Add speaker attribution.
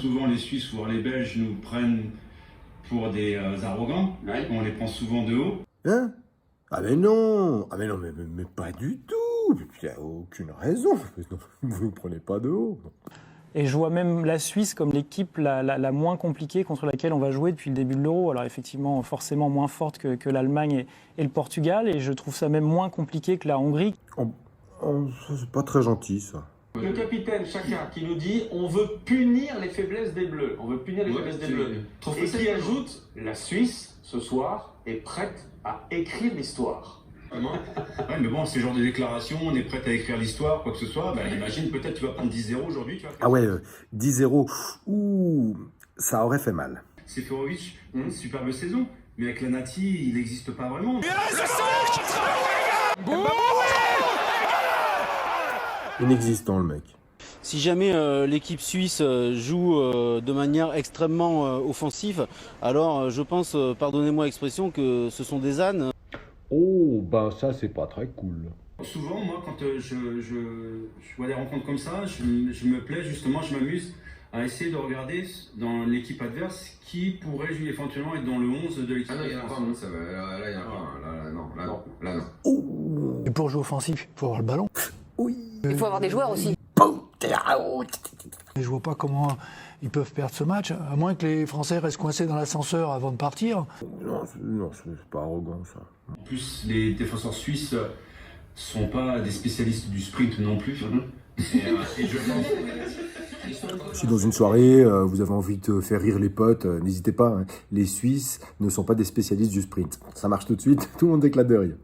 Speaker 1: souvent les Suisses, voire les Belges, nous prennent pour des arrogants.
Speaker 2: Ouais.
Speaker 1: On les prend souvent de haut.
Speaker 3: Hein? Ah mais non! Ah mais pas du tout! Il n'y a aucune raison. Non, vous ne prenez pas de haut.
Speaker 4: Et je vois même la Suisse comme l'équipe la moins compliquée contre laquelle on va jouer depuis le début de l'Euro. Alors effectivement, forcément moins forte que l'Allemagne et le Portugal. Et je trouve ça même moins compliqué que la Hongrie.
Speaker 3: Ça, c'est pas très gentil, ça.
Speaker 2: Le capitaine, chacun, qui nous dit on veut punir les faiblesses des Bleus. On veut punir les faiblesses des Bleus. Et qui ajoute la Suisse, ce soir, est prête à écrire l'histoire.
Speaker 1: Ouais, mais bon, c'est le genre de déclaration, on est prêt à écrire l'histoire, quoi que ce soit. Ben, imagine, peut-être tu vas prendre 10-0 aujourd'hui. Tu vois.
Speaker 3: Ah ouais, 10-0. Ouh, ça aurait fait mal.
Speaker 1: Seferovic, une superbe saison. Mais avec la Nati, il n'existe pas vraiment.
Speaker 3: Inexistant, le mec.
Speaker 5: Si jamais l'équipe suisse joue de manière extrêmement offensive, alors je pense, pardonnez-moi l'expression, que ce sont des ânes.
Speaker 3: Oh, bah ça, c'est pas très cool.
Speaker 1: Souvent, moi, quand je vois des rencontres comme ça, je me plais justement, je m'amuse à essayer de regarder dans l'équipe adverse qui pourrait éventuellement être dans le 11 de l'équipe.
Speaker 2: Ah non, il n'y en a pas, non, ça va. Là, il n'y en a pas. Là, non.
Speaker 3: Oh,
Speaker 6: Et pour jouer offensif, il faut avoir le ballon.
Speaker 3: oui.
Speaker 7: Il faut avoir des joueurs aussi.
Speaker 6: Et je vois pas comment ils peuvent perdre ce match, à moins que les Français restent coincés dans l'ascenseur avant de partir.
Speaker 3: Non, c'est pas arrogant, ça.
Speaker 1: En plus, les défenseurs suisses sont pas des spécialistes du sprint non plus. Et je pense...
Speaker 3: Si dans une soirée, vous avez envie de faire rire les potes, n'hésitez pas. Hein. Les Suisses ne sont pas des spécialistes du sprint. Ça marche tout de suite, tout le monde éclate de rire.